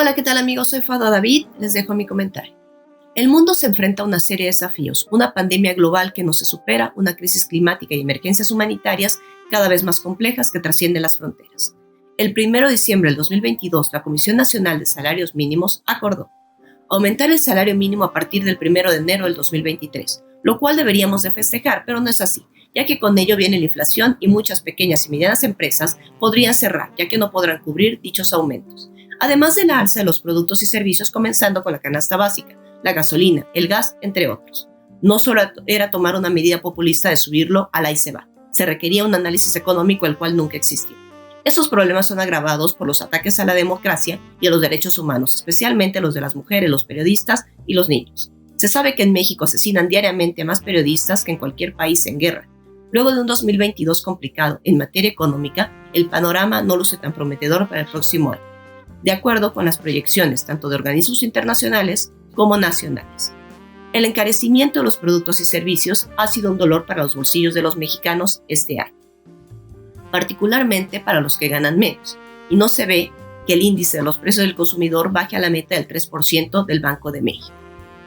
Speaker 5: Hola, ¿qué tal amigos? Soy Fadwa David, les dejo mi comentario. El mundo se enfrenta a una serie de desafíos, una pandemia global que no se supera, una crisis climática y emergencias humanitarias cada vez más complejas que trascienden las fronteras. El 1 de diciembre del 2022, la Comisión Nacional de Salarios Mínimos acordó aumentar el salario mínimo a partir del 1 de enero del 2023, lo cual deberíamos de festejar, pero no es así, ya que con ello viene la inflación y muchas pequeñas y medianas empresas podrían cerrar, ya que no podrán cubrir dichos aumentos. Además de la alza de los productos y servicios, comenzando con la canasta básica, la gasolina, el gas, entre otros. No solo era tomar una medida populista de subirlo al ahí se va. Se requería un análisis económico el cual nunca existió. Estos problemas son agravados por los ataques a la democracia y a los derechos humanos, especialmente los de las mujeres, los periodistas y los niños. Se sabe que en México asesinan diariamente a más periodistas que en cualquier país en guerra. Luego de un 2022 complicado en materia económica, el panorama no luce tan prometedor para el próximo año, de acuerdo con las proyecciones tanto de organismos internacionales como nacionales. El encarecimiento de los productos y servicios ha sido un dolor para los bolsillos de los mexicanos este año, particularmente para los que ganan menos, y no se ve que el índice de los precios del consumidor baje a la meta del 3% del Banco de México.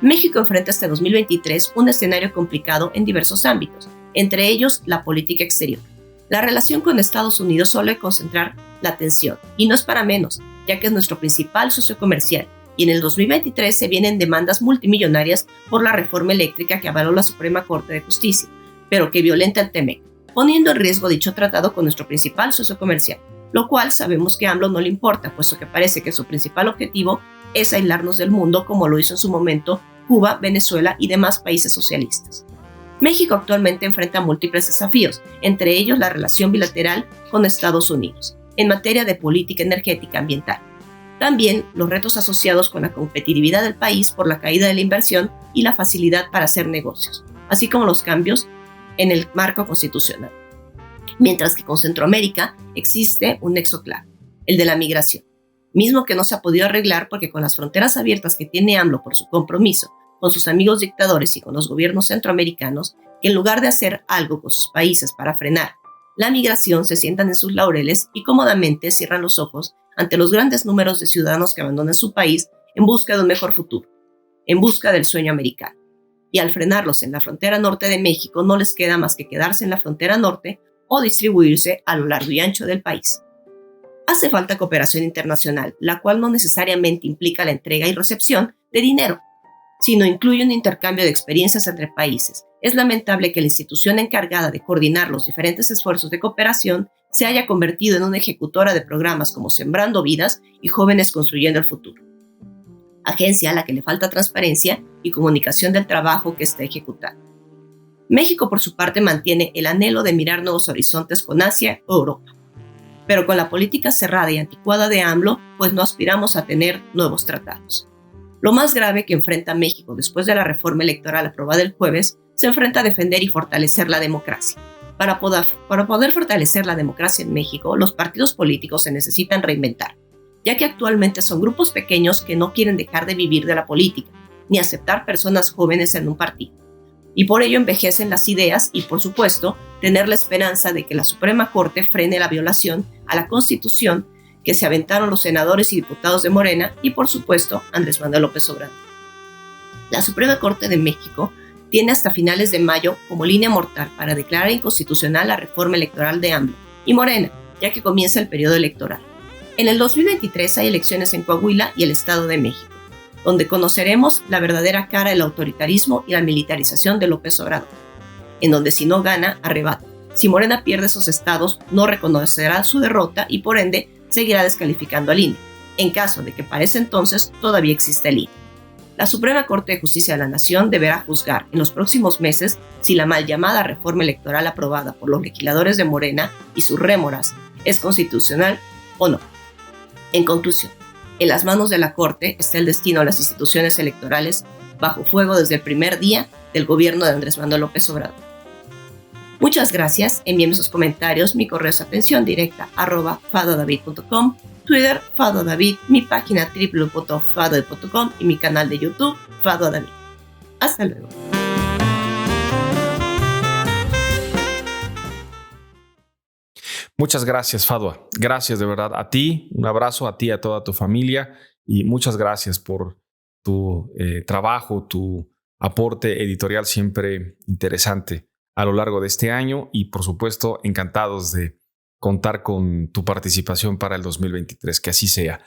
Speaker 5: México enfrenta este 2023 un escenario complicado en diversos ámbitos, entre ellos la política exterior. La relación con Estados Unidos suele concentrar la atención, y no es para menos, ya que es nuestro principal socio comercial, y en el 2023 se vienen demandas multimillonarias por la reforma eléctrica que avaló la Suprema Corte de Justicia, pero que violenta el TEMEC, poniendo en riesgo dicho tratado con nuestro principal socio comercial, lo cual sabemos que a AMLO no le importa, puesto que parece que su principal objetivo es aislarnos del mundo como lo hizo en su momento Cuba, Venezuela y demás países socialistas. México actualmente enfrenta múltiples desafíos, entre ellos la relación bilateral con Estados Unidos, en materia de política energética ambiental. También los retos asociados con la competitividad del país por la caída de la inversión y la facilidad para hacer negocios, así como los cambios en el marco constitucional. Mientras que con Centroamérica existe un nexo claro, el de la migración, mismo que no se ha podido arreglar porque con las fronteras abiertas que tiene AMLO por su compromiso con sus amigos dictadores y con los gobiernos centroamericanos, que en lugar de hacer algo con sus países para frenar la migración se sientan en sus laureles y cómodamente cierran los ojos ante los grandes números de ciudadanos que abandonan su país en busca de un mejor futuro, en busca del sueño americano. Y al frenarlos en la frontera norte de México no les queda más que quedarse en la frontera norte o distribuirse a lo largo y ancho del país. Hace falta cooperación internacional, la cual no necesariamente implica la entrega y recepción de dinero, sino incluye un intercambio de experiencias entre países. Es lamentable que la institución encargada de coordinar los diferentes esfuerzos de cooperación se haya convertido en una ejecutora de programas como Sembrando Vidas y Jóvenes Construyendo el Futuro, agencia a la que le falta transparencia y comunicación del trabajo que está ejecutando. México, por su parte, mantiene el anhelo de mirar nuevos horizontes con Asia o Europa, pero con la política cerrada y anticuada de AMLO, pues no aspiramos a tener nuevos tratados. Lo más grave que enfrenta México después de la reforma electoral aprobada el jueves se enfrenta a defender y fortalecer la democracia. Para poder fortalecer la democracia en México, los partidos políticos se necesitan reinventar, ya que actualmente son grupos pequeños que no quieren dejar de vivir de la política, ni aceptar personas jóvenes en un partido. Y por ello envejecen las ideas y, por supuesto, tener la esperanza de que la Suprema Corte frene la violación a la Constitución que se aventaron los senadores y diputados de Morena y, por supuesto, Andrés Manuel López Obrador. La Suprema Corte de México tiene hasta finales de mayo como línea mortal para declarar inconstitucional la reforma electoral de AMLO y Morena, ya que comienza el periodo electoral. En el 2023 hay elecciones en Coahuila y el Estado de México, donde conoceremos la verdadera cara del autoritarismo y la militarización de López Obrador, en donde si no gana, arrebata. Si Morena pierde esos estados, no reconocerá su derrota y por ende seguirá descalificando al INE, en caso de que para ese entonces todavía exista el INE. La Suprema Corte de Justicia de la Nación deberá juzgar en los próximos meses si la mal llamada reforma electoral aprobada por los legisladores de Morena y sus rémoras es constitucional o no. En conclusión, en las manos de la Corte está el destino de las instituciones electorales bajo fuego desde el primer día del gobierno de Andrés Manuel López Obrador. Muchas gracias, envíenme sus comentarios, mi correo es atención@fadodavid.com, Twitter, Fado David, mi página www.fadodavid.com y mi canal de YouTube, Fado David. Hasta luego.
Speaker 2: Muchas gracias, Fadwa. Gracias de verdad a ti. Un abrazo a ti y a toda tu familia. Y muchas gracias por tu trabajo, tu aporte editorial siempre interesante a lo largo de este año. Y por supuesto, encantados de contar con tu participación para el 2023. Que así sea.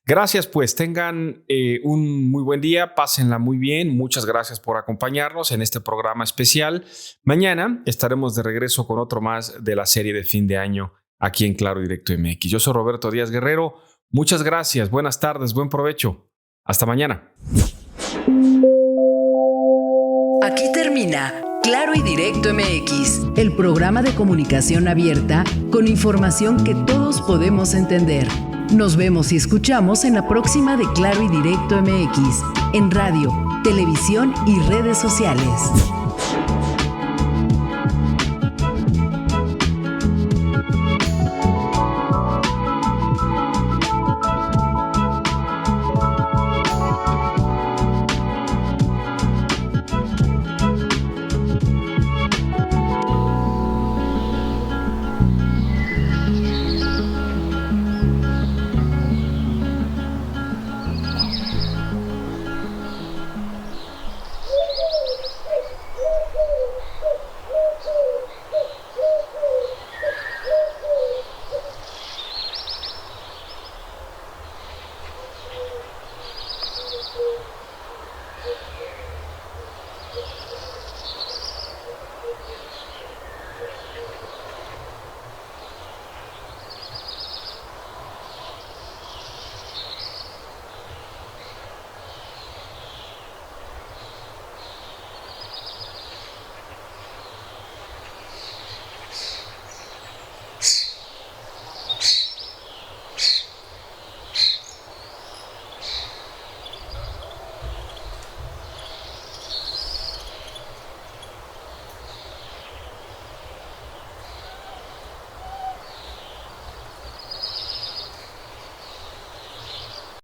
Speaker 2: Gracias, pues. Tengan un muy buen día. Pásenla muy bien. Muchas gracias por acompañarnos en este programa especial. Mañana estaremos de regreso con otro más de la serie de fin de año aquí en Claro Directo MX. Yo soy Roberto Díaz Guerrero. Muchas gracias. Buenas tardes. Buen provecho. Hasta mañana.
Speaker 1: Aquí termina Claro y Directo MX, el programa de comunicación abierta con información que todos podemos entender. Nos vemos y escuchamos en la próxima de Claro y Directo MX, en radio, televisión y redes sociales.